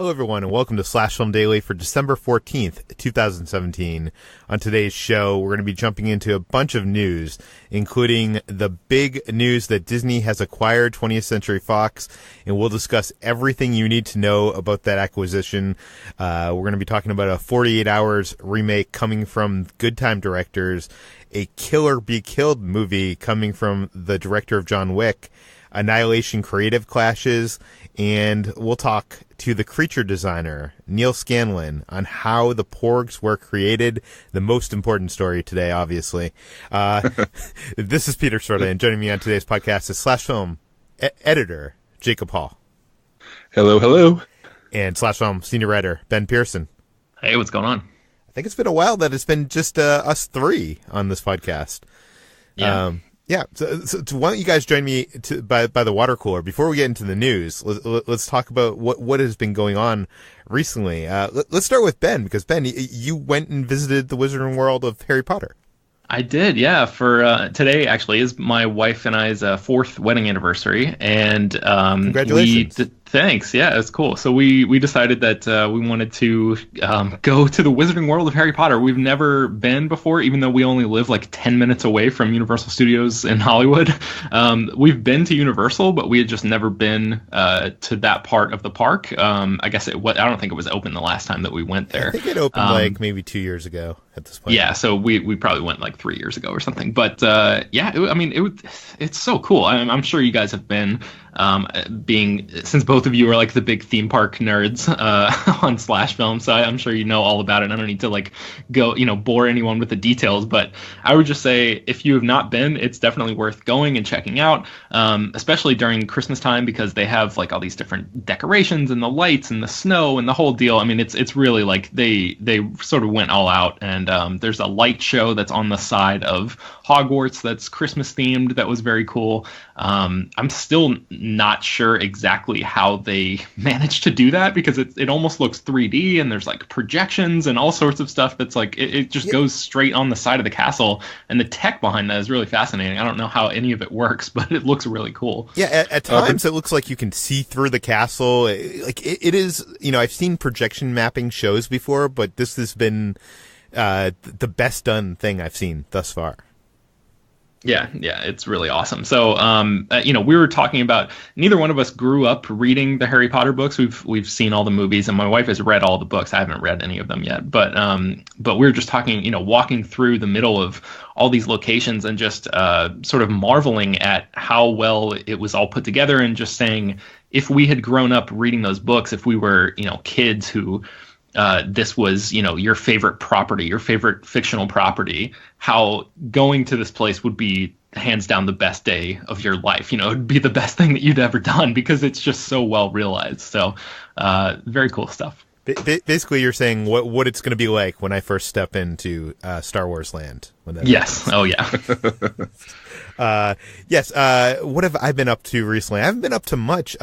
Hello, everyone, and welcome to Slash Film Daily for December 14th, 2017. On today's show, we're going to be jumping into a bunch of news, including the big news that Disney has acquired 20th Century Fox, and we'll discuss everything you need to know about that acquisition. We're going to be talking about a 48 Hours remake coming from Good Time directors, a Kill or Be Killed movie coming from the director of John Wick, Annihilation creative clashes, and we'll talk to the creature designer, Neal Scanlan, on how the Porgs were created. The most important story today, obviously. This is Peter Sciretta, and joining me on today's podcast is Slash Film editor, Jacob Hall. Hello, hello. And Slash Film senior writer, Ben Pearson. Hey, what's going on? I think it's been a while that it's been just us three on this podcast. Yeah. So why don't you guys join me by the water cooler before we get into the news? Let's talk about what has been going on recently. Let's start with Ben, because Ben, you went and visited the Wizarding World of Harry Potter. I did, yeah. For today, actually, is my wife and I's fourth wedding anniversary, and congratulations. Thanks. Yeah, it's cool. So we decided that we wanted to go to the Wizarding World of Harry Potter. We've never been before, even though we only live like 10 minutes away from Universal Studios in Hollywood. We've been to Universal, but we had just never been to that part of the park. I guess I don't think it was open the last time that we went there. I think it opened like maybe 2 years ago at this point. Yeah, so we probably went like 3 years ago or something. But it's so cool. I'm sure you guys have been. Since both of you are like the big theme park nerds on Slash Film, so I'm sure you know all about it. I don't need to like go bore anyone with the details, but I would just say if you have not been, it's definitely worth going and checking out, especially during Christmas time, because they have like all these different decorations and the lights and the snow and the whole deal. I mean, it's really like they sort of went all out, and there's a light show that's on the side of Hogwarts that's Christmas themed that was very cool. I'm still not sure exactly how they managed to do that, because it almost looks 3D, and there's like projections and all sorts of stuff that's like it just goes straight on the side of the castle, and the tech behind that is really fascinating. I don't know how any of it works, but it looks really cool. Yeah, at times it looks like you can see through the castle. Like it is, I've seen projection mapping shows before, but this has been the best done thing I've seen thus far. Yeah, it's really awesome. So, we were talking about, neither one of us grew up reading the Harry Potter books. We've seen all the movies, and my wife has read all the books. I haven't read any of them yet, but we were just talking, walking through the middle of all these locations and just sort of marveling at how well it was all put together, and just saying, if we had grown up reading those books, if we were, kids who this was, your favorite property, your favorite fictional property, how going to this place would be hands down the best day of your life. It would be the best thing that you'd ever done, because it's just so well realized. So very cool stuff. Basically, you're saying what it's going to be like when I first step into Star Wars land. Yes. Oh, yeah. Yes. What have I been up to recently? I haven't been up to much.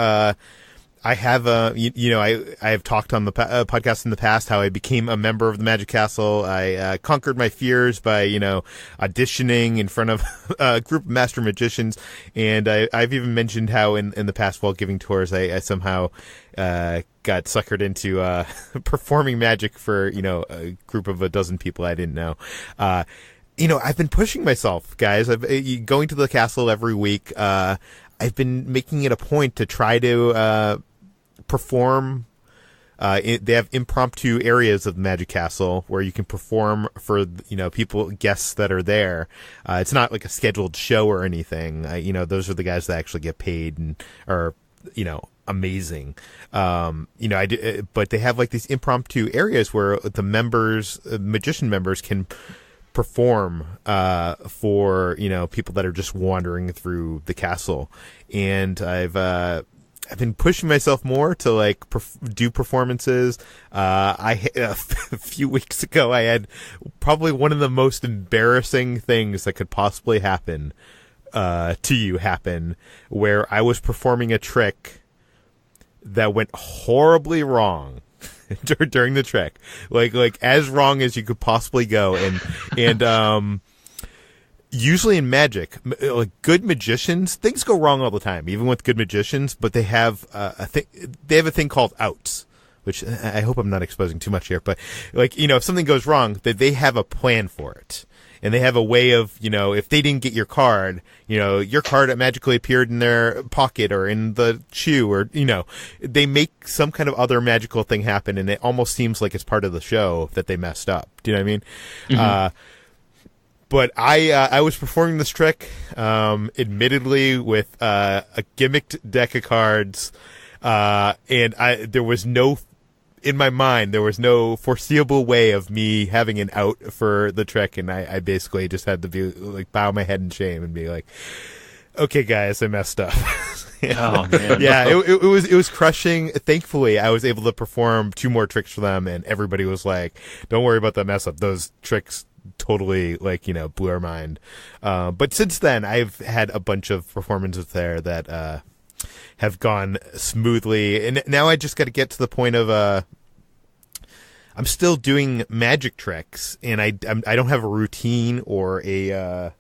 I have, I have talked on the podcast in the past how I became a member of the Magic Castle. I conquered my fears by, auditioning in front of a group of master magicians. And I've even mentioned how in the past, while giving tours, I somehow got suckered into performing magic for, a group of a dozen people I didn't know. I've been pushing myself, guys. Going to the castle every week. I've been making it a point to try to perform. They have impromptu areas of the Magic Castle where you can perform for guests that are there. It's not like a scheduled show or anything. Those are the guys that actually get paid and are amazing. But they have like these impromptu areas where the magician members can perform for people that are just wandering through the castle, and I've been pushing myself more to like do performances. A few weeks ago I had probably one of the most embarrassing things that could possibly happen to you happen, where I was performing a trick that went horribly wrong. During the trick, like as wrong as you could possibly go, and usually in magic, like good magicians, things go wrong all the time, even with good magicians. But they have a thing called outs, which I hope I'm not exposing too much here, but like, if something goes wrong, that they have a plan for it. And they have a way of, if they didn't get your card, your card magically appeared in their pocket or in the shoe or, they make some kind of other magical thing happen. And it almost seems like it's part of the show that they messed up. Do you know what I mean? Mm-hmm. But I was performing this trick, admittedly with a gimmicked deck of cards. And in my mind, there was no foreseeable way of me having an out for the trick, and I basically just had to be like bow my head in shame and be like, "Okay, guys, I messed up." Oh man! Yeah, it was crushing. Thankfully, I was able to perform 2 more tricks for them, and everybody was like, "Don't worry about that mess up. Those tricks totally blew our mind." But since then, I've had a bunch of performances there that have gone smoothly, and now I just got to get to the point of I'm still doing magic tricks, and I don't have a routine or a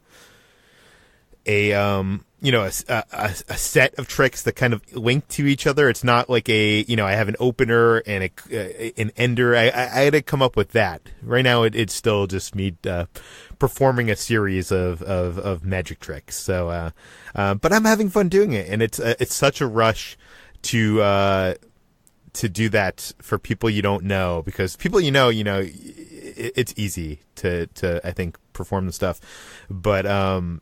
set of tricks that kind of link to each other. It's not like I have an opener and an ender. I had to come up with that. Right now, it's still just me performing a series of magic tricks. So, but I'm having fun doing it, and it's such a rush to do that for people you don't know, because people it's easy to I think perform the stuff, but and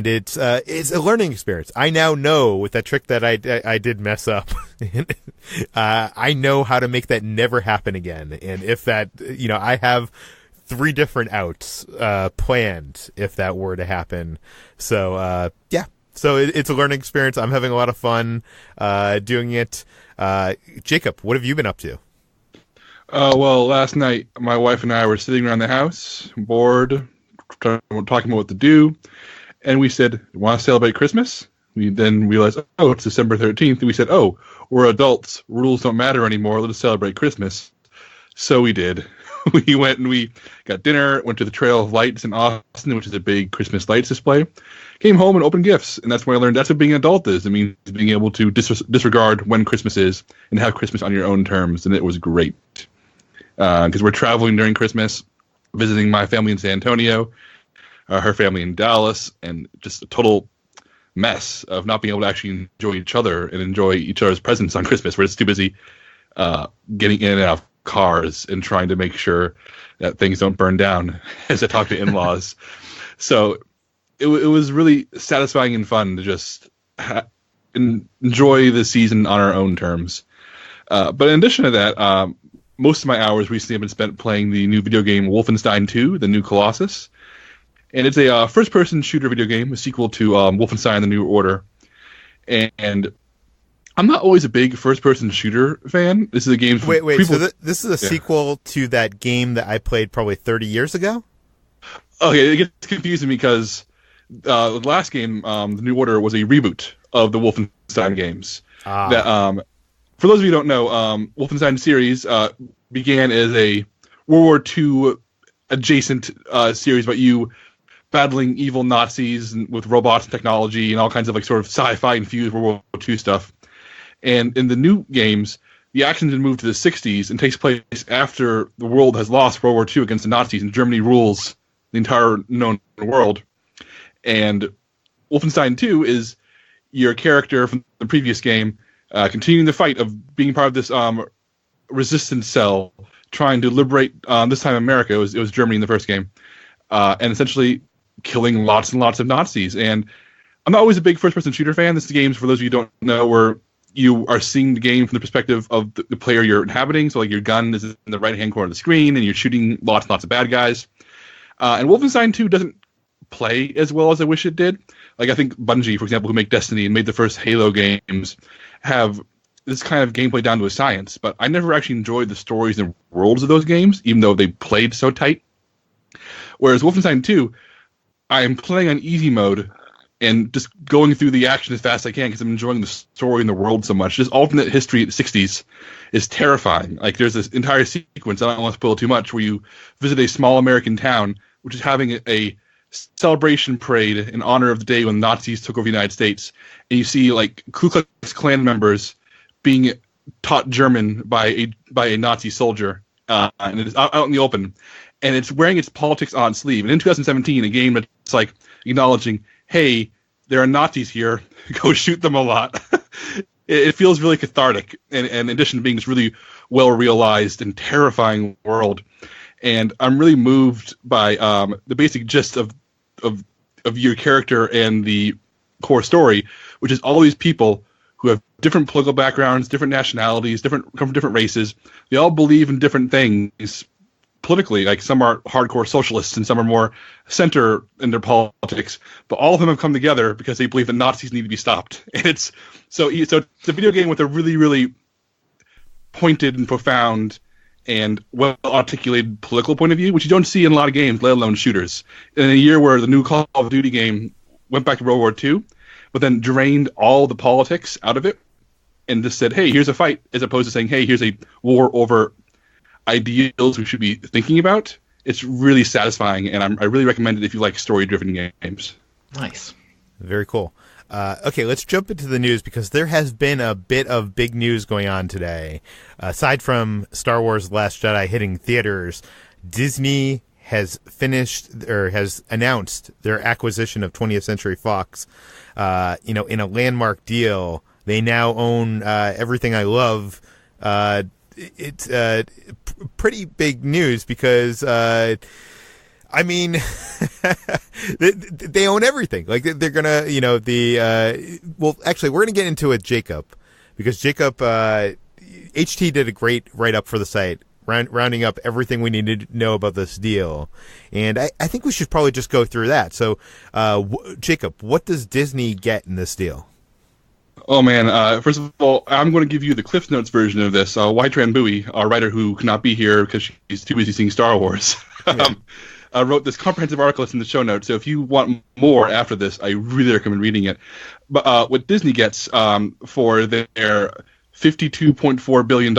it's a learning experience. I now know with that trick that I did mess up, I know how to make that never happen again. And if that, I have 3 different outs planned if that were to happen. So yeah, so it's a learning experience. I'm having a lot of fun doing it. Jacob, what have you been up to? Well, last night my wife and I were sitting around the house, bored, talking about what to do. And we said, want to celebrate Christmas? We then realized, it's December 13th. And we said, we're adults. Rules don't matter anymore. Let us celebrate Christmas. So we did. We went and we got dinner, went to the Trail of Lights in Austin, which is a big Christmas lights display. Came home and opened gifts. And that's when I learned that's what being an adult is. It means being able to disregard when Christmas is and have Christmas on your own terms. And it was great. Because we're traveling during Christmas, visiting my family in San Antonio, her family in Dallas, and just a total mess of not being able to actually enjoy each other and enjoy each other's presents on Christmas. We're just too busy getting in and out of cars and trying to make sure that things don't burn down as I talk to in-laws. So it was really satisfying and fun to just enjoy the season on our own terms. But in addition to that, most of my hours recently have been spent playing the new video game Wolfenstein II, the New Colossus. And it's a first-person shooter video game, a sequel to Wolfenstein: The New Order. And I'm not always a big first-person shooter fan. This is a game... Wait, so this is a sequel to that game that I played probably 30 years ago? Okay, it gets confusing because the last game, The New Order, was a reboot of the Wolfenstein games. That, for those of you who don't know, Wolfenstein series began as a World War II adjacent series about you battling evil Nazis with robots and technology and all kinds of sort of sci-fi infused World War II stuff. And in the new games, the action's been moved to the 60s and takes place after the world has lost World War II against the Nazis and Germany rules the entire known world. And Wolfenstein 2 is your character from the previous game continuing the fight of being part of this resistance cell trying to liberate, this time America. It was Germany in the first game. And essentially killing lots and lots of Nazis. And I'm not always a big first-person shooter fan. This is games, for those of you who don't know, where you are seeing the game from the perspective of the player you're inhabiting. So your gun is in the right-hand corner of the screen, and you're shooting lots and lots of bad guys. And Wolfenstein 2 doesn't play as well as I wish it did. I think Bungie, for example, who make Destiny and made the first Halo games, have this kind of gameplay down to a science. But I never actually enjoyed the stories and worlds of those games, even though they played so tight. Whereas Wolfenstein 2, I am playing on easy mode and just going through the action as fast as I can because I'm enjoying the story and the world so much. This alternate history of the 60s is terrifying. There's this entire sequence, I don't want to spoil too much, where you visit a small American town which is having a celebration parade in honor of the day when the Nazis took over the United States. And you see Ku Klux Klan members being taught German by a Nazi soldier, and it's out in the open, and it's wearing its politics on its sleeve. And in 2017, a game that's like acknowledging, hey, there are Nazis here, go shoot them a lot. It feels really cathartic, and in addition to being this really well realized and terrifying world. And I'm really moved by the basic gist of your character and the core story, which is all these people who have different political backgrounds, different nationalities, come from different races. They all believe in different things politically. Like some are hardcore socialists and some are more center in their politics. But all of them have come together because they believe that Nazis need to be stopped. And it's it's a video game with a really, really pointed and profound and well-articulated political point of view, which you don't see in a lot of games, let alone shooters. In a year where the new Call of Duty game went back to World War II, but then drained all the politics out of it and just said, hey, here's a fight, as opposed to saying, hey, here's a war over ideals we should be thinking about. It's really satisfying, and I really recommend it if you like story-driven games. Nice. Very cool. Okay, let's jump into the news because there has been a bit of big news going on today. Aside from Star Wars: The Last Jedi hitting theaters, Disney has announced their acquisition of 20th Century Fox. In a landmark deal. They now own everything I love. It's pretty big news because they own everything. Like they're gonna, actually, we're gonna get into it, Jacob, because Jacob, HT did a great write-up for the site, rounding up everything we needed to know about this deal, and I think we should probably just go through that. So, Jacob, what does Disney get in this deal? Oh man! First of all, I'm going to give you the Cliff Notes version of this. White Tran Bowie, our writer who cannot be here because she's too busy seeing Star Wars, wrote this comprehensive article that's in the show notes. So if you want more after this, I really recommend reading it. But what Disney gets for their $52.4 billion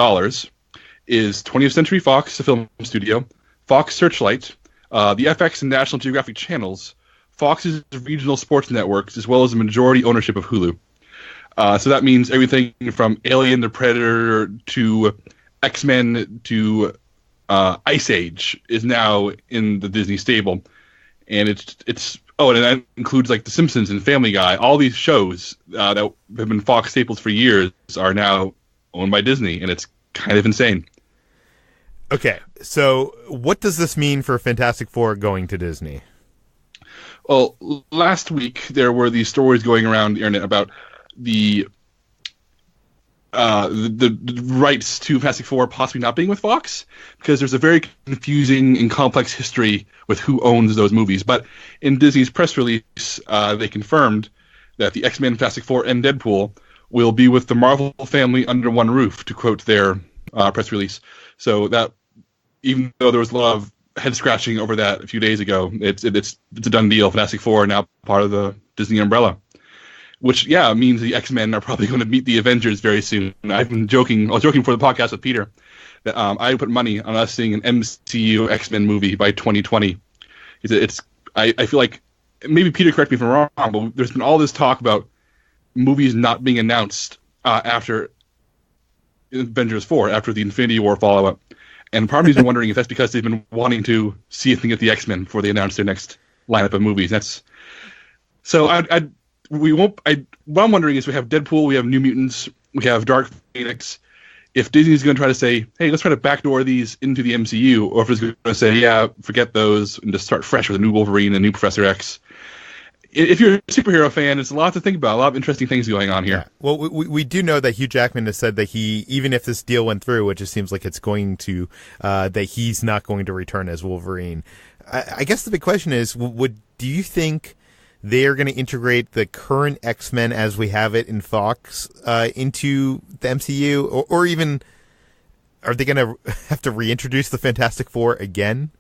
is 20th Century Fox, the film studio, Fox Searchlight, the FX and National Geographic channels, Fox's regional sports networks, as well as the majority ownership of Hulu. So that means everything from Alien to Predator to X-Men to Ice Age is now in the Disney stable. And and that includes like The Simpsons and Family Guy. All these shows that have been Fox staples for years are now owned by Disney, and it's kind of insane. Okay, so what does this mean for Fantastic Four going to Disney? Well, last week there were these stories going around the internet about the rights to Fantastic Four possibly not being with Fox, because there's a very confusing and complex history with who owns those movies. But in Disney's press release, they confirmed that the X-Men, Fantastic Four, and Deadpool will be with the Marvel family under one roof, to quote their press release. So that, even though there was a lot of head scratching over that a few days ago, it's a done deal. Fantastic Four are now part of the Disney umbrella. Which, means the X-Men are probably going to meet the Avengers very soon. I was joking for the podcast with Peter that I put money on us seeing an MCU X-Men movie by 2020. I feel like, maybe Peter correct me if I'm wrong, but there's been all this talk about movies not being announced after Avengers 4, after the Infinity War follow-up. And part of me's been wondering if that's because they've been wanting to see if they can get the X-Men before they announce their next lineup of movies. What I'm wondering is, we have Deadpool, we have New Mutants, we have Dark Phoenix. If Disney's going to try to say, hey, let's try to backdoor these into the MCU, or if it's going to say, forget those and just start fresh with a new Wolverine and a new Professor X. If you're a superhero fan, it's a lot to think about, a lot of interesting things going on here. Yeah. Well, we do know that Hugh Jackman has said that even if this deal went through, which it seems like it's going to, that he's not going to return as Wolverine. I guess the big question is, do you think they are going to integrate the current X-Men as we have it in Fox into the MCU, or even are they going to have to reintroduce the Fantastic Four again?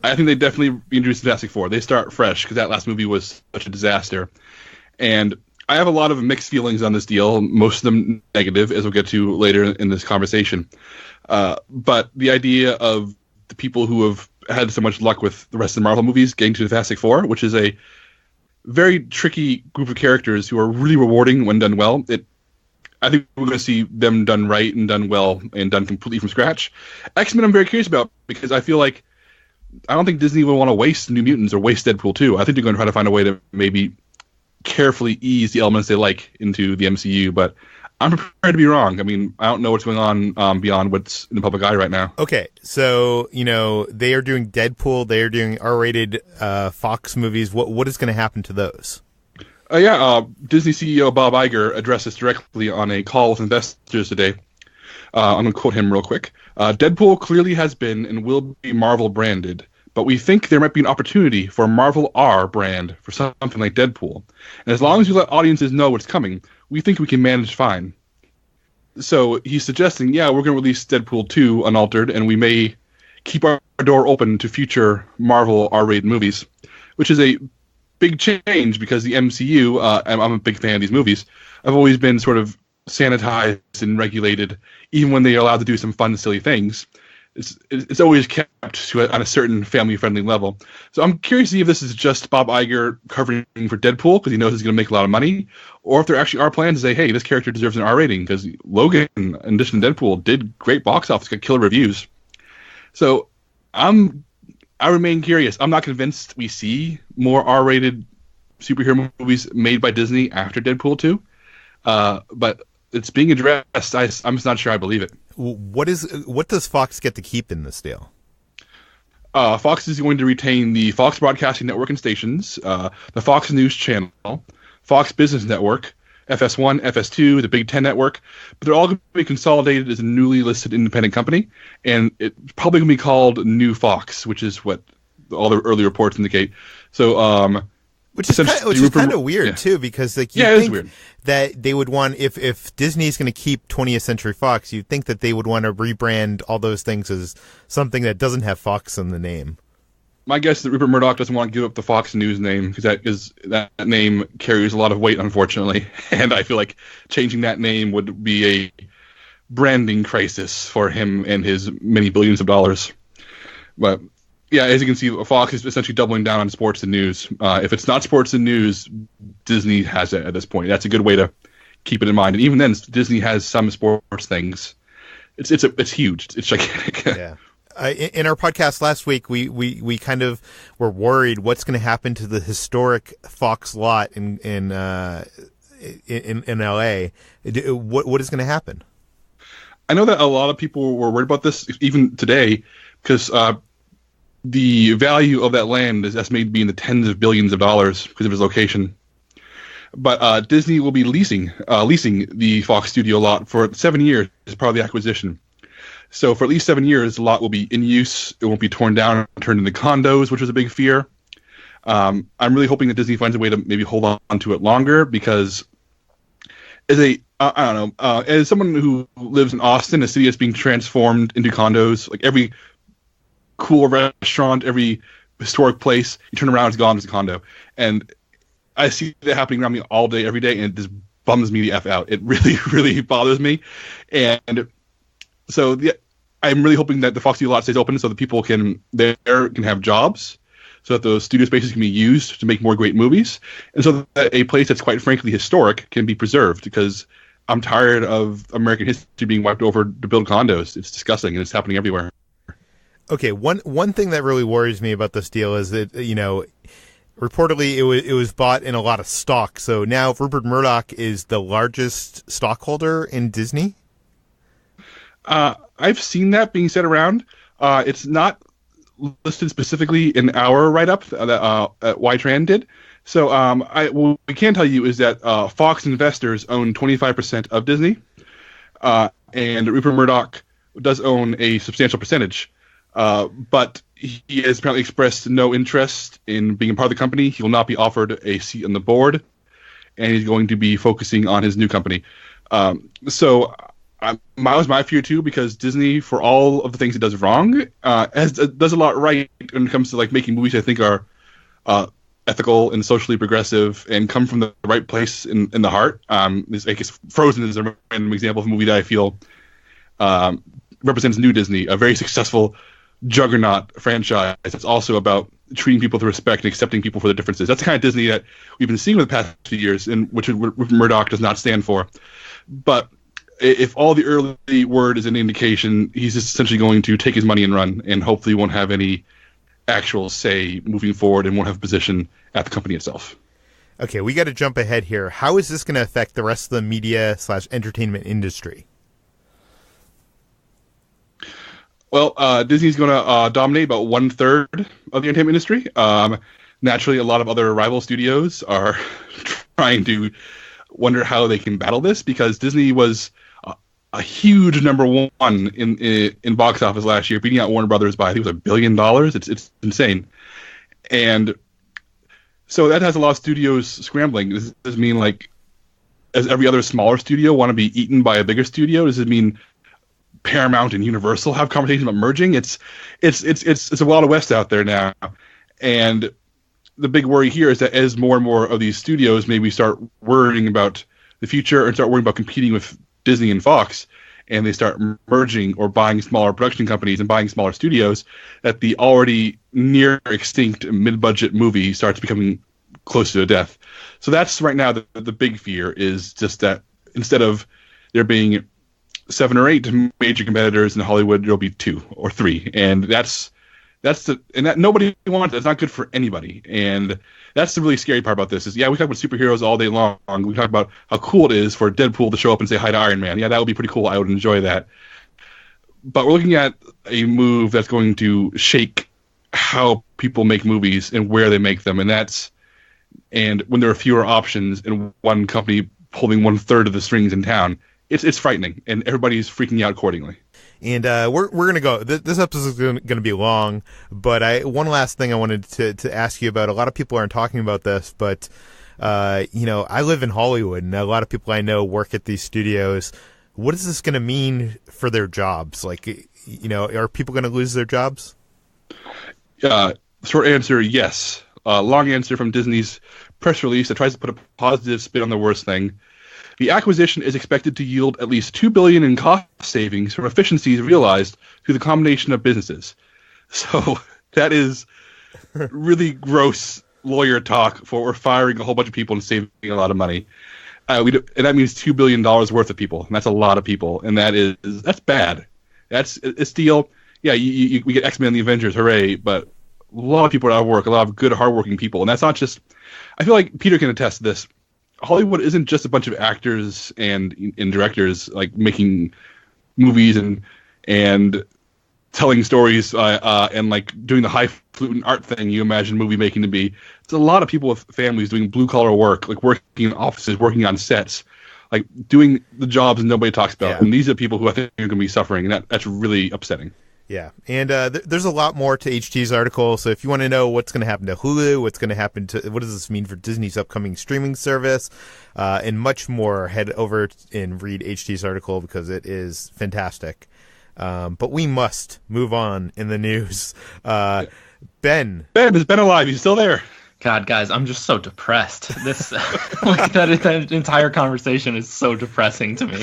I think they definitely reintroduce Fantastic Four. They start fresh because that last movie was such a disaster. And I have a lot of mixed feelings on this deal, most of them negative, as we'll get to later in this conversation. But the idea of the people who have had so much luck with the rest of the Marvel movies getting to the Fantastic Four, which is a very tricky group of characters who are really rewarding when done well. I think we're going to see them done right and done well and done completely from scratch. X-Men I'm very curious about because I feel like I don't think Disney will want to waste New Mutants or waste Deadpool 2. I think they're going to try to find a way to maybe carefully ease the elements they like into the MCU, but I'm prepared to be wrong. I mean, I don't know what's going on beyond what's in the public eye right now. Okay, so, they are doing Deadpool, they are doing R-rated Fox movies. What is going to happen to those? Disney CEO Bob Iger addressed this directly on a call with investors today. I'm going to quote him real quick. Deadpool clearly has been and will be Marvel branded, but we think there might be an opportunity for a Marvel R brand for something like Deadpool. And as long as we let audiences know what's coming, we think we can manage fine. So he's suggesting, we're going to release Deadpool 2 unaltered, and we may keep our door open to future Marvel R-rated movies, which is a big change because the MCU, I'm a big fan of these movies, have always been sort of sanitized and regulated, even when they are allowed to do some fun, silly things. It's always kept on a certain family-friendly level. So I'm curious to see if this is just Bob Iger covering for Deadpool because he knows he's going to make a lot of money, or if there actually are plans to say, hey, this character deserves an R rating because Logan, in addition to Deadpool, did great box office, got killer reviews. So I remain curious. I'm not convinced we see more R-rated superhero movies made by Disney after Deadpool 2, but it's being addressed. I'm just not sure I believe it. What does Fox get to keep in this deal? Fox is going to retain the Fox Broadcasting Network and stations, the Fox News Channel, Fox Business Network, FS1, FS2, the Big Ten Network, but they're all going to be consolidated as a newly listed independent company, and it's probably going to be called New Fox, which is what all the early reports indicate. So, which is kind of weird too, because you think that they would want, if Disney's going to keep 20th Century Fox, you'd think that they would want to rebrand all those things as something that doesn't have Fox in the name. My guess is that Rupert Murdoch doesn't want to give up the Fox News name because that name carries a lot of weight, unfortunately, and I feel like changing that name would be a branding crisis for him and his many billions of dollars. But as you can see, Fox is essentially doubling down on sports and news. If it's not sports and news, Disney has it at this point. That's a good way to keep it in mind. And even then, Disney has some sports things. It's huge. It's gigantic. Yeah. In our podcast last week, we kind of were worried what's going to happen to the historic Fox lot in LA. What is going to happen? I know that a lot of people were worried about this even today because the value of that land is estimated to be in the tens of billions of dollars because of its location. But Disney will be leasing the Fox studio lot for 7 years as part of the acquisition. So for at least 7 years, the lot will be in use. It won't be torn down and turned into condos, which was a big fear. I'm really hoping that Disney finds a way to maybe hold on to it longer because as someone who lives in Austin, a city that's being transformed into condos, like every cool restaurant, every historic place, you turn around, it's gone, it's a condo. And I see that happening around me all day, every day, and it just bums me the F out. It really, really bothers me. And so I'm really hoping that the Fox studio lot stays open so that people can have jobs, so that those studio spaces can be used to make more great movies, and so that a place that's quite frankly historic can be preserved, because I'm tired of American history being wiped over to build condos. It's disgusting, and it's happening everywhere. Okay, one thing that really worries me about this deal is that, reportedly it was bought in a lot of stock. So now Rupert Murdoch is the largest stockholder in Disney? I've seen that being said around. It's not listed specifically in our write-up that Ytran did. So what we can tell you is that Fox investors own 25% of Disney, and Rupert Murdoch does own a substantial percentage. But he has apparently expressed no interest in being a part of the company. He will not be offered a seat on the board, and he's going to be focusing on his new company. So that was my fear too, because Disney, for all of the things it does wrong, does a lot right when it comes to making movies I think are ethical and socially progressive and come from the right place in the heart. I guess Frozen is a random example of a movie that I feel represents New Disney, a very successful juggernaut franchise that's also about treating people with respect and accepting people for their differences. That's the kind of Disney that we've been seeing over the past few years, and which Murdoch does not stand for. But if all the early word is an indication, he's just essentially going to take his money and run, and hopefully won't have any actual say moving forward and won't have a position at the company itself. Okay, we got to jump ahead here. How is this going to affect the rest of the media/entertainment industry? Well, Disney's going to dominate about 1/3 of the entertainment industry. Naturally, a lot of other rival studios are trying to wonder how they can battle this, because Disney was a huge number one in box office last year, beating out Warner Brothers by, I think it was $1 billion. It's insane. And so that has a lot of studios scrambling. Does this mean, like, as every other smaller studio want to be eaten by a bigger studio? Does it mean Paramount and Universal have conversations about merging? It's a Wild West out there now, and the big worry here is that as more and more of these studios maybe start worrying about the future and start worrying about competing with Disney and Fox, and they start merging or buying smaller production companies and buying smaller studios, that the already near extinct mid-budget movie starts becoming close to a death. So that's right now the big fear, is just that instead of there being 7 or 8 major competitors in Hollywood, there'll be 2 or 3, and that nobody wants. That's not good for anybody, and that's the really scary part about this. Is we talk about superheroes all day long. We talk about how cool it is for Deadpool to show up and say hi to Iron Man. Yeah, that would be pretty cool. I would enjoy that. But we're looking at a move that's going to shake how people make movies and where they make them, and when there are fewer options and one company pulling 1/3 of the strings in town, it's frightening, and everybody's freaking out accordingly. And we're going to go. This episode is going to be long, but one last thing I wanted to ask you about. A lot of people aren't talking about this, but I live in Hollywood, and a lot of people I know work at these studios. What is this going to mean for their jobs? Like, are people going to lose their jobs? Short answer, yes. Long answer from Disney's press release that tries to put a positive spin on the worst thing. The acquisition is expected to yield at least $2 billion in cost savings from efficiencies realized through the combination of businesses. So that is really gross lawyer talk for firing a whole bunch of people and saving a lot of money. And that means $2 billion worth of people, and that's a lot of people, and that's bad. That's a steal. Yeah, we get X-Men and the Avengers, hooray! But a lot of people are out of work, a lot of good, hardworking people, and that's not just. I feel like Peter can attest to this. Hollywood isn't just a bunch of actors and directors like making movies and telling stories and like doing the highfalutin art thing you imagine movie making to be. It's a lot of people with families doing blue collar work, like working in offices, working on sets, like doing the jobs nobody talks about. Yeah. And these are people who I think are going to be suffering, and that's really upsetting. Yeah, and there's a lot more to HT's article, so if you want to know what's going to happen to Hulu, what does this mean for Disney's upcoming streaming service, and much more, head over and read HT's article because it is fantastic. But we must move on in the news. Ben, is Ben alive? He's still there. God, guys, I'm just so depressed. This that entire conversation is so depressing to me.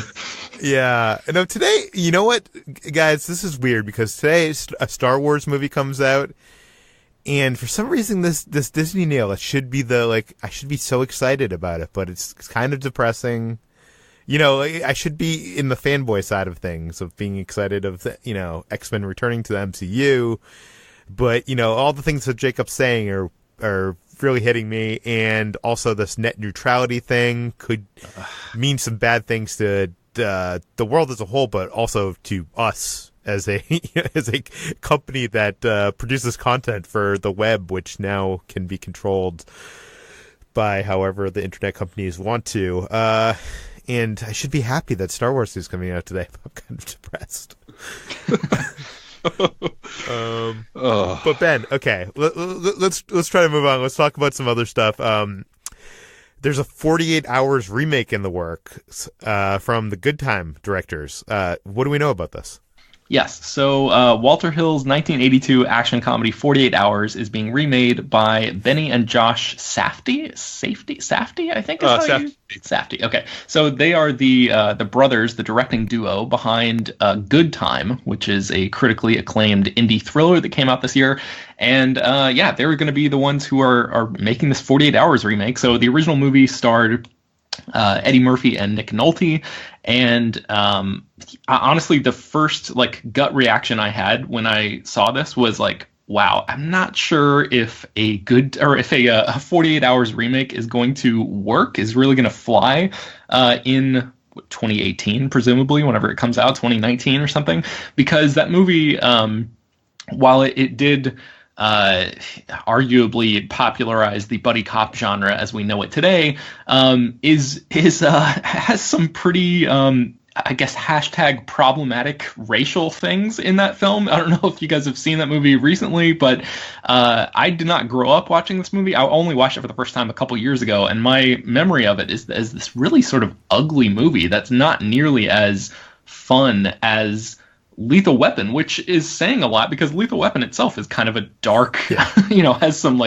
Yeah. No, today, you know what, guys, this is weird because today a Star Wars movie comes out, and for some reason this Disney Neal, I should be so excited about it, but it's kind of depressing. I should be in the fanboy side of things, of being excited of X-Men returning to the MCU, but all the things that Jacob's saying are really hitting me, and also this net neutrality thing could mean some bad things to the world as a whole, but also to us as a company that produces content for the web, which now can be controlled by however the internet companies want to. And I should be happy that Star Wars is coming out today. I'm kind of depressed. But Ben, okay, let's try to move on. Let's talk about some other stuff. There's a 48 Hours remake in the works from the Good Time directors. What do we know about this? Yes. So Walter Hill's 1982 action comedy 48 Hours is being remade by Benny and Josh Safdie. Safdie, I think is how Safdie. Safdie. Okay. So they are the brothers, the directing duo behind Good Time, which is a critically acclaimed indie thriller that came out this year. And yeah, they're going to be the ones who are making this 48 Hours remake. So the original movie starred Eddie Murphy and Nick Nolte, and honestly, the first like gut reaction I had when I saw this was like, wow, I'm not sure if a 48 Hours remake is going to work, is really going to fly in 2018, presumably, whenever it comes out, 2019 or something, because that movie, while it did arguably popularized the buddy cop genre as we know it today, has some pretty I guess hashtag problematic racial things in that film. I don't know if you guys have seen that movie recently, but I did not grow up watching this movie. I only watched it for the first time a couple years ago, and my memory of it is this really sort of ugly movie that's not nearly as fun as Lethal Weapon, which is saying a lot because Lethal Weapon itself is kind of a dark, has some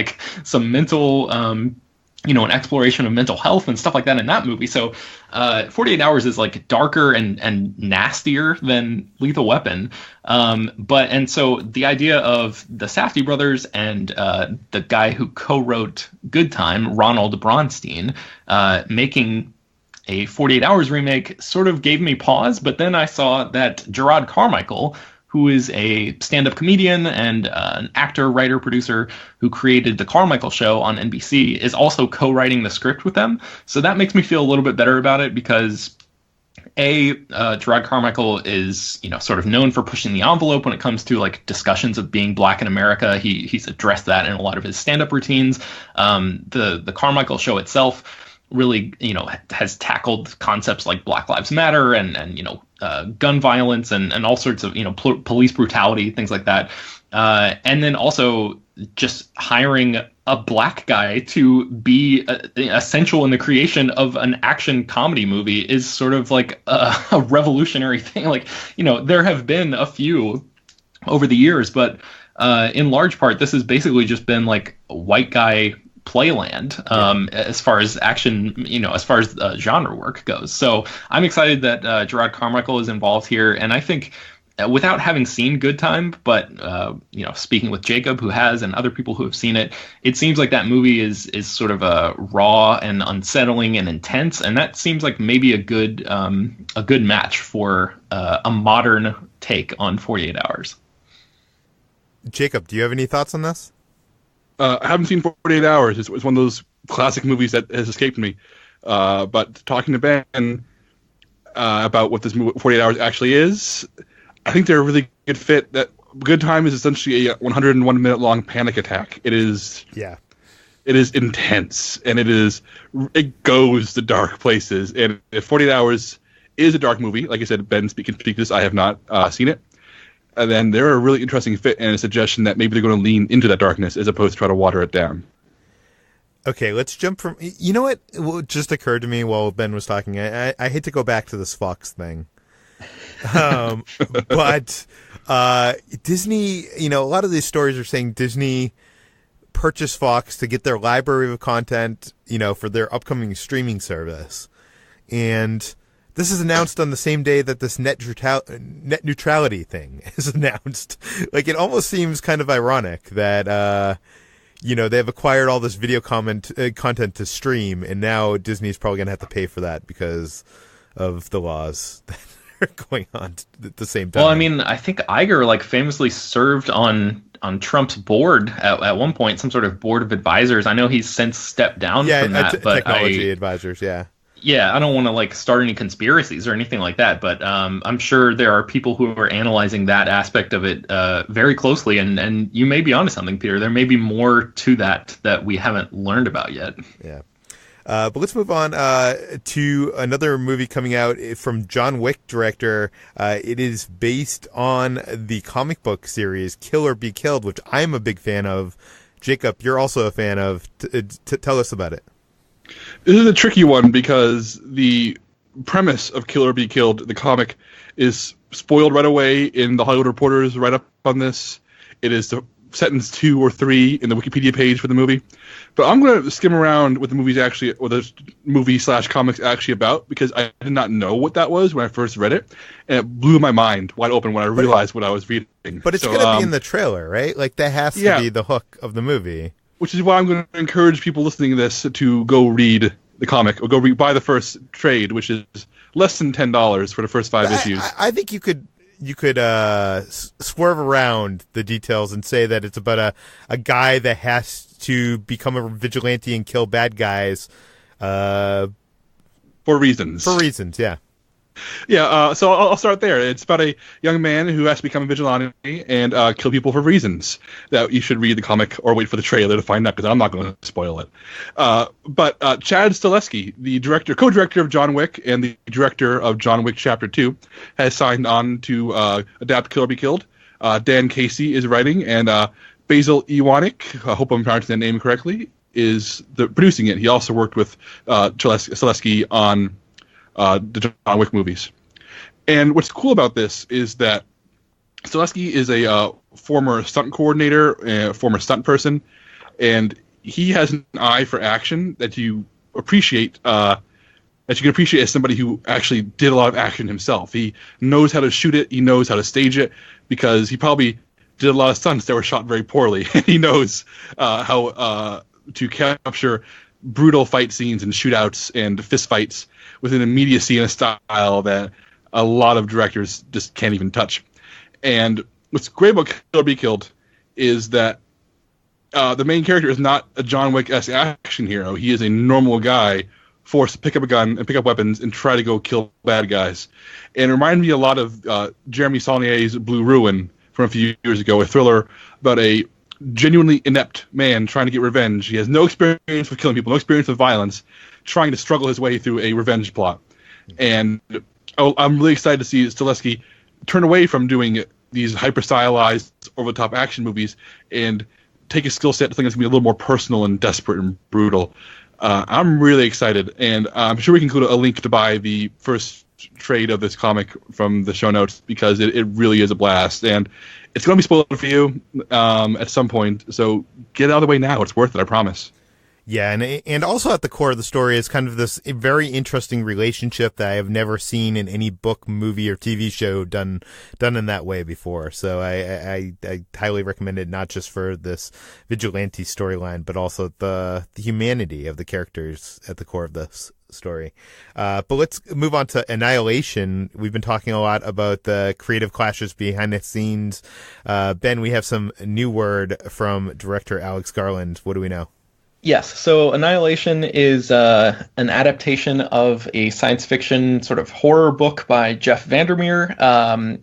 mental, an exploration of mental health and stuff like that in that movie. So 48 Hours is like darker and nastier than Lethal Weapon. And so the idea of the Safdie brothers and the guy who co-wrote Good Time, Ronald Bronstein, making a 48 Hours remake sort of gave me pause, but then I saw that Gerard Carmichael, who is a stand-up comedian and an actor, writer, producer who created The Carmichael Show on NBC, is also co-writing the script with them. So that makes me feel a little bit better about it because Gerard Carmichael is, sort of known for pushing the envelope when it comes to like discussions of being black in America. He's addressed that in a lot of his stand-up routines. The Carmichael Show itself really, has tackled concepts like Black Lives Matter and gun violence and all sorts of, police brutality, things like that. And then also just hiring a black guy to be essential in the creation of an action comedy movie is sort of like a revolutionary thing. Like, there have been a few over the years, but in large part, this has basically just been like a white guy playland as far as action, as far as genre work goes. So I'm excited that Gerard Carmichael is involved here, and I think without having seen Good Time, but speaking with Jacob, who has, and other people who have seen it, it seems like that movie is sort of raw and unsettling and intense, and that seems like maybe a good match for a modern take on 48 Hours. Jacob, do you have any thoughts on this? I haven't seen 48 Hours. It's one of those classic movies that has escaped me. But talking to Ben about what this movie 48 Hours actually is, I think they're a really good fit. That Good Time is essentially a 101-minute long panic attack. It is intense, and it goes to dark places. And if 48 Hours is a dark movie, like I said, Ben can speak to this. I have not seen it. And then they're a really interesting fit and a suggestion that maybe they're going to lean into that darkness as opposed to try to water it down. Okay, let's jump from... You know what just occurred to me while Ben was talking? I hate to go back to this Fox thing. But Disney, a lot of these stories are saying Disney purchased Fox to get their library of content, for their upcoming streaming service. And this is announced on the same day that this net neutrality thing is announced. Like, it almost seems kind of ironic that, they've acquired all this video content to stream, and now Disney's probably going to have to pay for that because of the laws that are going on at the same time. Well, I mean, I think Iger, famously served on Trump's board at one point, some sort of board of advisors. I know he's since stepped down from that. But technology advisors, yeah. Yeah, I don't want to start any conspiracies or anything like that, but I'm sure there are people who are analyzing that aspect of it very closely, and you may be onto something, Peter. There may be more to that we haven't learned about yet. Yeah. But let's move on to another movie coming out from John Wick director. It is based on the comic book series Kill or Be Killed, which I'm a big fan of. Jacob, you're also a fan of. Tell us about it. This is a tricky one because the premise of Kill or Be Killed, the comic, is spoiled right away in the Hollywood Reporter's write-up on this. It is the sentence 2 or 3 in the Wikipedia page for the movie. But I'm going to skim around what the movie's actually, or the movie/comics actually about, because I did not know what that was when I first read it, and it blew my mind wide open when I realized what I was reading. But it's going to be in the trailer, right? Like, that has to be the hook of the movie. Which is why I'm going to encourage people listening to this to go read the comic, or buy the first trade, which is less than $10 for the first 5 issues. I think you could swerve around the details and say that it's about a guy that has to become a vigilante and kill bad guys for reasons. For reasons, yeah. Yeah, so I'll start there. It's about a young man who has to become a vigilante and kill people for reasons that you should read the comic or wait for the trailer to find out, because I'm not going to spoil it. But Chad Stahelski, the co-director of John Wick and the director of John Wick Chapter 2, has signed on to adapt Kill or Be Killed. Dan Casey is writing, and Basil Iwanek, I hope I'm pronouncing that name correctly, is producing it. He also worked with Stahelski on the John Wick movies. And what's cool about this is that Stahelski is a former stunt coordinator, former stunt person, and he has an eye for action that you appreciate, that you can appreciate as somebody who actually did a lot of action himself. He knows how to shoot it, he knows how to stage it, because he probably did a lot of stunts that were shot very poorly. He knows how to capture brutal fight scenes and shootouts and fist fights with an immediacy and a style that a lot of directors just can't even touch. And what's great about Kill or Be Killed is that the main character is not a John Wick-esque action hero. He is a normal guy forced to pick up a gun and pick up weapons and try to go kill bad guys. And it reminded me a lot of Jeremy Saulnier's Blue Ruin from a few years ago, a thriller about a genuinely inept man trying to get revenge. He has no experience with killing people, no experience with violence, trying to struggle his way through a revenge plot. And I'm really excited to see Stahelski turn away from doing these hyper-stylized, over-the-top action movies and take a skill set to something that's going to be a little more personal and desperate and brutal. I'm really excited, and I'm sure we can include a link to buy the first trade of this comic from the show notes, because it really is a blast. And it's going to be spoiled for you at some point, so get it out of the way now. It's worth it, I promise. Yeah, and also at the core of the story is kind of this very interesting relationship that I have never seen in any book, movie, or TV show done in that way before. So I highly recommend it, not just for this vigilante storyline, but also the humanity of the characters at the core of this story. But let's move on to Annihilation. We've been talking a lot about the creative clashes behind the scenes. Ben, we have some new word from director Alex Garland. What do we know? Yes, so Annihilation is an adaptation of a science fiction sort of horror book by Jeff Vandermeer.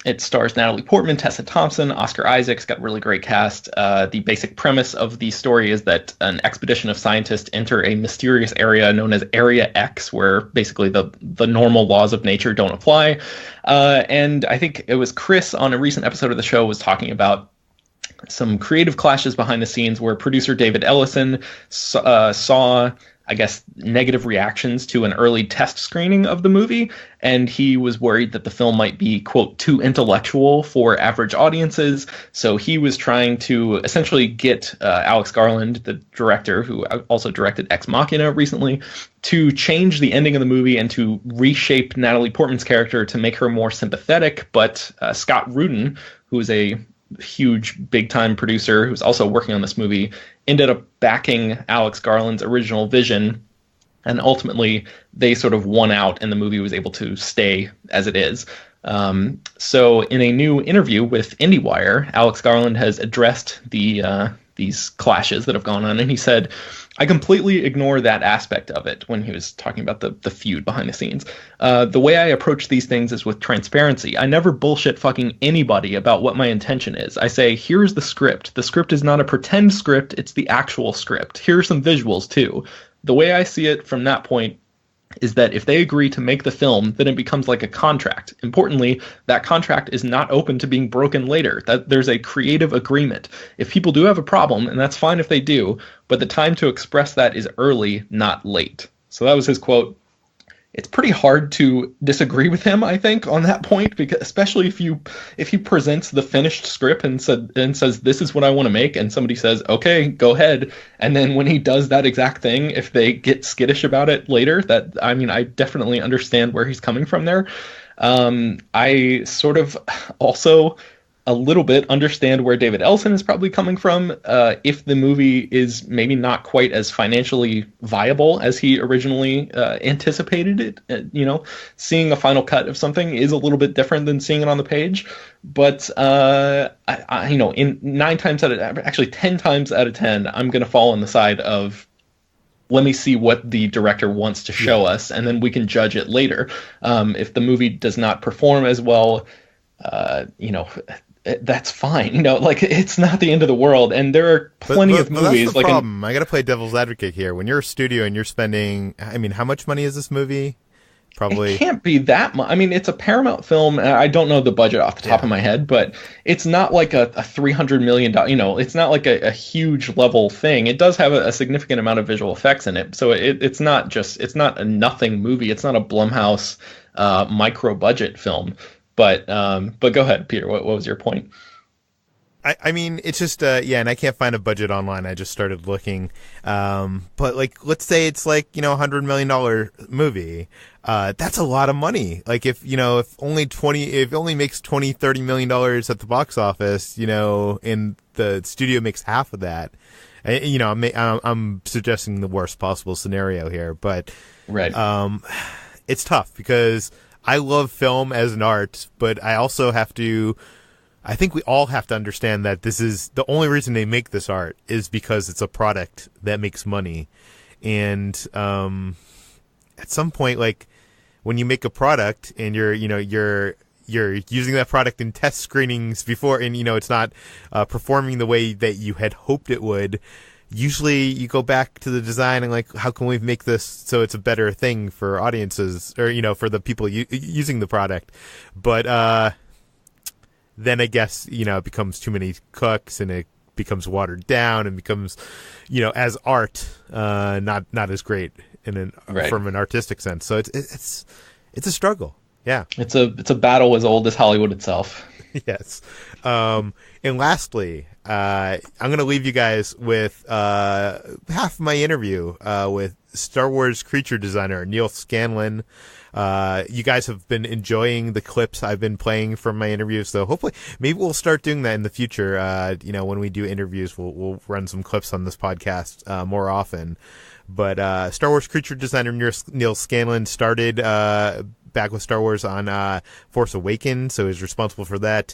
It stars Natalie Portman, Tessa Thompson, Oscar Isaac's got a really great cast. The basic premise of the story is that an expedition of scientists enter a mysterious area known as Area X, where basically the normal laws of nature don't apply. And I think it was Chris on a recent episode of the show was talking about some creative clashes behind the scenes where producer David Ellison saw, I guess, negative reactions to an early test screening of the movie, and he was worried that the film might be, quote, too intellectual for average audiences. So he was trying to essentially get Alex Garland, the director, who also directed Ex Machina recently, to change the ending of the movie and to reshape Natalie Portman's character to make her more sympathetic. But Scott Rudin, who is a huge big-time producer who's also working on this movie, ended up backing Alex Garland's original vision, and ultimately they sort of won out and the movie was able to stay as it is. So in a new interview with IndieWire, Alex Garland has addressed these clashes that have gone on, and he said, I completely ignore that aspect of it when he was talking about the feud behind the scenes. The way I approach these things is with transparency. I never bullshit fucking anybody about what my intention is. I say, here's the script. The script is not a pretend script, it's the actual script. Here are some visuals too. The way I see it from that point is that if they agree to make the film, then it becomes like a contract. Importantly, that contract is not open to being broken later. That there's a creative agreement. If people do have a problem, and that's fine if they do, but the time to express that is early, not late. So that was his quote. it's pretty hard to disagree with him, I think, on that point, because especially if he presents the finished script and says this is what I want to make, and somebody says okay, go ahead, and then when he does that exact thing, if they get skittish about it later, that I mean, I definitely understand where he's coming from there. I sort of also a little bit understand where David Ellison is probably coming from. If the movie is maybe not quite as financially viable as he originally anticipated it, seeing a final cut of something is a little bit different than seeing it on the page. But in 9 times out of actually 10 times out of 10, I'm going to fall on the side of let me see what the director wants to show us, and then we can judge it later. If the movie does not perform as well, that's fine. It's not the end of the world, and there are plenty of movies. That's the problem. I got to play devil's advocate here. When you're a studio and you're spending, I mean, how much money is this movie? Probably. It can't be that much. I mean, it's a Paramount film. I don't know the budget off the top of my head, but it's not like a $300 million. It's not like a huge level thing. It does have a significant amount of visual effects in it, so it's not a nothing movie. It's not a Blumhouse micro budget film. But go ahead, Peter. What was your point? I mean, it's just and I can't find a budget online. I just started looking, but let's say it's $100 million movie. That's a lot of money. If it only makes $20-30 million at the box office, and the studio makes half of that. I'm suggesting the worst possible scenario here, but right. It's tough because I love film as an art, but I think we all have to understand that this is the only reason they make this art is because it's a product that makes money. And at some point, when you make a product and you're using that product in test screenings before, and it's not performing the way that you had hoped it would, usually you go back to the design and how can we make this so it's a better thing for audiences or for the people using the product. But then I guess it becomes too many cooks and it becomes watered down and becomes as art not as great from an artistic sense. So it's a struggle. Yeah, it's a battle as old as Hollywood itself. Yes. And lastly, I'm going to leave you guys with half my interview with Star Wars creature designer Neal Scanlan. You guys have been enjoying the clips I've been playing from my interviews, so hopefully maybe we'll start doing that in the future. When we do interviews, we'll run some clips on this podcast more often. But Star Wars creature designer Neal Scanlan started back with Star Wars on Force Awakens, so he's responsible for that.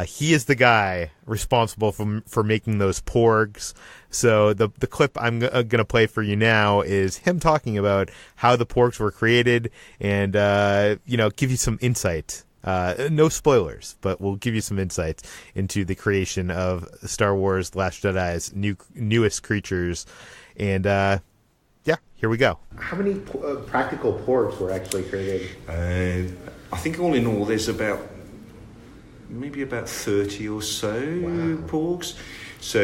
He is the guy responsible for making those Porgs. So the clip I'm going to play for you now is him talking about how the Porgs were created and, give you some insight. No spoilers, but we'll give you some insights into the creation of Star Wars The Last Jedi's newest creatures. And, here we go. How many practical Porgs were actually created? I think all in all there's maybe about 30 or so Porgs. So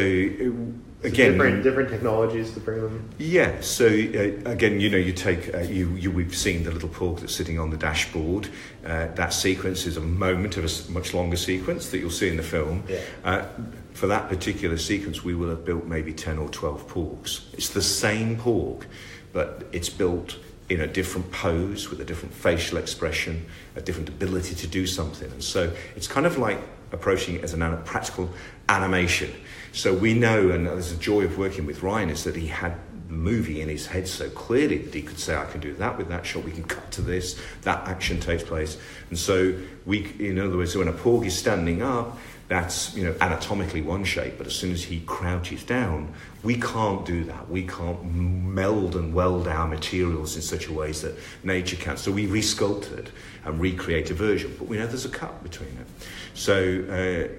again, different technologies to bring them. Yeah. So again, you take we've seen the little Porg that's sitting on the dashboard. That sequence is a moment of a much longer sequence that you'll see in the film. Yeah. For that particular sequence, we will have built maybe 10 or 12 Porgs. It's the same Porg, but it's built in a different pose with a different facial expression, a different ability to do something. And so it's kind of like approaching it as a practical animation. So we know, and there's a joy of working with Ryan, is that he had the movie in his head so clearly that he could say, I can do that with that shot, we can cut to this, that action takes place. And so in other words, when a Porg is standing up, that's anatomically one shape, but as soon as he crouches down, we can't do that. We can't meld and weld our materials in such a way that nature can. So we resculpted and recreate a version, but we know there's a cut between it. So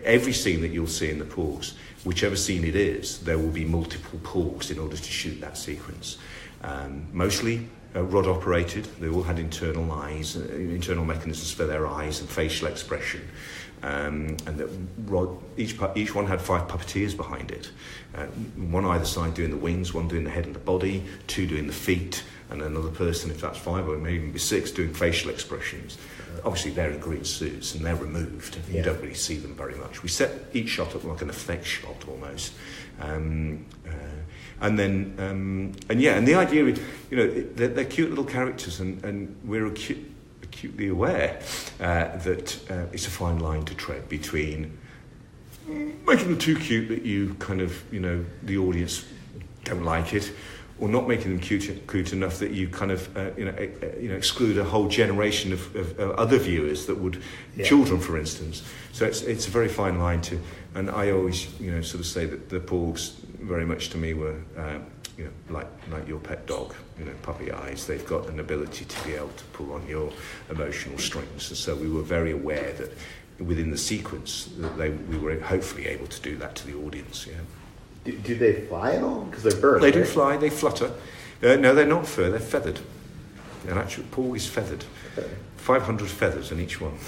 every scene that you'll see in the Porgs, whichever scene it is, there will be multiple Porgs in order to shoot that sequence. Mostly rod operated. They all had internal eyes, internal mechanisms for their eyes and facial expression. And the rod, each one had 5 puppeteers behind it. One either side doing the wings, one doing the head and the body, 2 doing the feet, and another person, if that's 5 or maybe even be 6, doing facial expressions. Obviously, they're in green suits and they're removed. You don't really see them very much. We set each shot up like an effect shot almost. And the idea is, they're cute little characters, and we're acutely aware that it's a fine line to tread between making them too cute that you kind of, the audience don't like it, or not making them cute enough that you kind of, exclude a whole generation of other viewers that would, children, for instance. So it's a very fine line to, and I always, sort of say that the Porgs very much to me were, like your pet dog, puppy eyes. They've got an ability to be able to pull on your emotional strings, and so we were very aware that within the sequence that we were hopefully able to do that to the audience. Do they fly at all? Because they're birds. They do fly. They flutter. No, they're not fur. They're feathered. An actual Porg is feathered. 500 feathers in each one.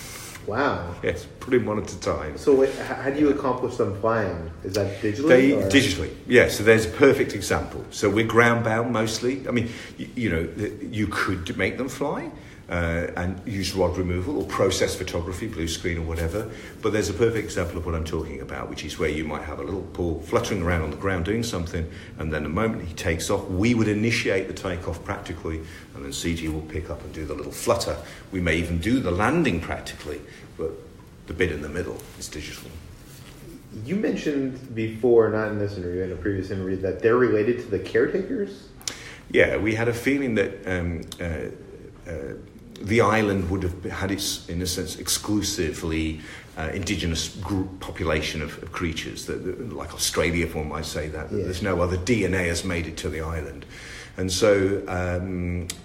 Wow. Yes, put in one at a time. So wait, how do you accomplish them flying? Is that digitally? Digitally, yeah. So there's a perfect example. So we're ground bound mostly. I mean, you could make them fly and use rod removal or process photography, blue screen or whatever. But there's a perfect example of what I'm talking about, which is where you might have a little Porg fluttering around on the ground doing something, and then the moment he takes off, we would initiate the takeoff practically, and then CG will pick up and do the little flutter. We may even do the landing practically, but the bit in the middle is digital. You mentioned before, not in this interview, in a previous interview, that they're related to the caretakers? Yeah, we had a feeling that the island would have had its, in a sense, exclusively indigenous group population of creatures, that, like Australia, one might say that. Yeah. There's no other DNA has made it to the island. And so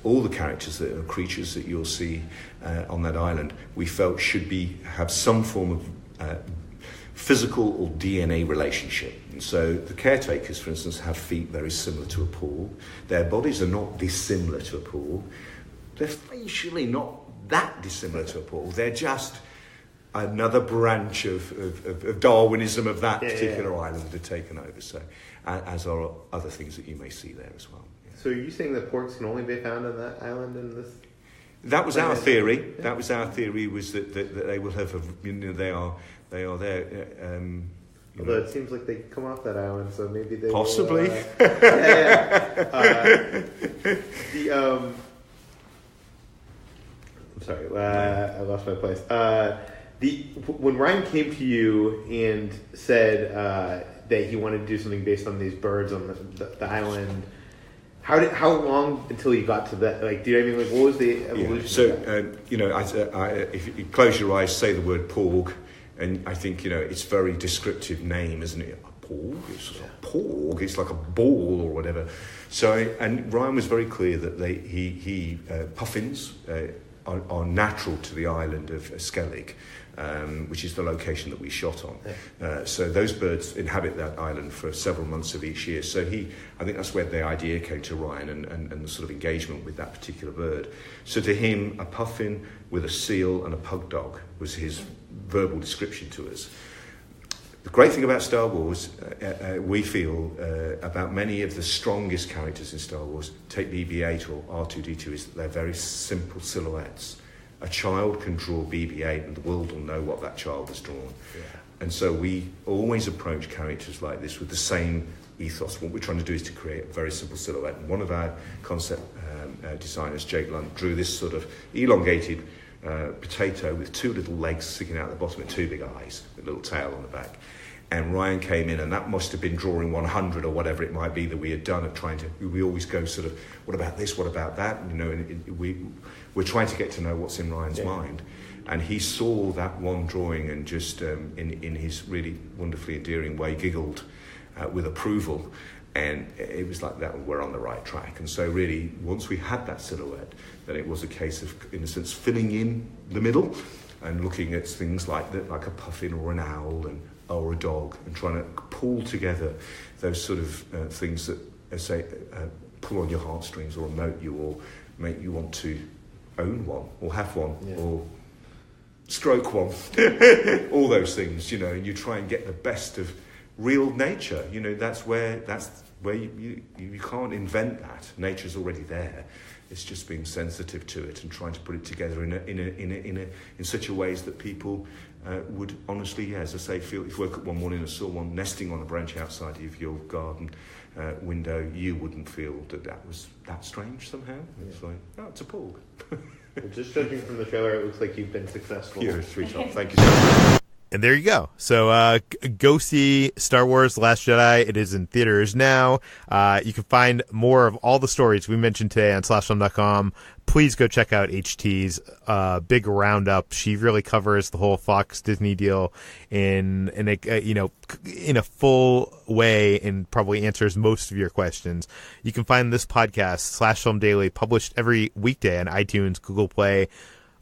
all the characters that are creatures that you'll see on that island, we felt should have some form of physical or DNA relationship. And so the caretakers, for instance, have feet very similar to a Porg. Their bodies are not dissimilar to a Porg. They're facially not that dissimilar to a Porg. They're just another branch of Darwinism of that particular island that had taken over. So, as are other things that you may see there as well. Yeah. So are you saying that Porgs can only be found on that island in this? That was our theory. Yeah. That was our theory. Was that they will have they are there. Although it seems like they come off that island, so maybe they possibly. I'm sorry, I lost my place. When Ryan came to you and said that he wanted to do something based on these birds on the island, how long until you got to that? Like, do you know what I mean? Like, what was the evolution? Yeah. So if you close your eyes, say the word Porg, and I think it's a very descriptive name, isn't it? A Porg, it's a Porg. It's like a ball or whatever. So, and Ryan was very clear that he puffins are natural to the island of Skellig, which is the location that we shot on. So those birds inhabit that island for several months of each year. So I think that's where the idea came to Ryan and the sort of engagement with that particular bird. So to him, a puffin with a seal and a pug dog was his verbal description to us. The great thing about Star Wars, we feel, about many of the strongest characters in Star Wars, take BB-8 or R2-D2, is that they're very simple silhouettes. A child can draw BB-8 and the world will know what that child has drawn. Yeah. And so we always approach characters like this with the same ethos. What we're trying to do is to create a very simple silhouette. And one of our concept designers, Jake Lunt, drew this sort of elongated potato with two little legs sticking out the bottom and two big eyes, with a little tail on the back. And Ryan came in, and that must have been drawing 100 or whatever it might be that we had done of trying to. We always go sort of, what about this? What about that? And we're trying to get to know what's in Ryan's mind. And he saw that one drawing and just in his really wonderfully endearing way giggled with approval. And it was like that, we're on the right track. And so really, once we had that silhouette, then it was a case of, in a sense, filling in the middle and looking at things like a puffin or an owl or a dog, and trying to pull together those sort of things that, say, pull on your heartstrings or emote you or make you want to own one or have one or stroke one. All those things, and you try and get the best of real nature. That's where you can't invent that. Nature's already there. It's just being sensitive to it and trying to put it together in such a ways that people would honestly, as I say, feel. If you woke up one morning and saw one nesting on a branch outside of your garden window, you wouldn't feel that was that strange somehow. It's like, oh, it's a porg. Well, just judging from the trailer, it looks like you've been successful. You're a sweetheart. Thank you so much. And there you go. So go see Star Wars The Last Jedi. It is in theaters now. You can find more of all the stories we mentioned today on slashfilm.com. Please go check out HT's big roundup. She really covers the whole Fox Disney deal in a full way and probably answers most of your questions. You can find this podcast, Slash Film Daily, published every weekday on iTunes, Google Play,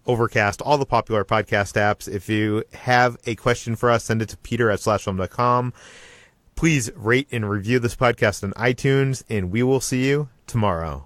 Overcast, all the popular podcast apps. If you have a question for us, send it to peter@slashfilm.com. Please rate and review this podcast on iTunes, and we will see you tomorrow.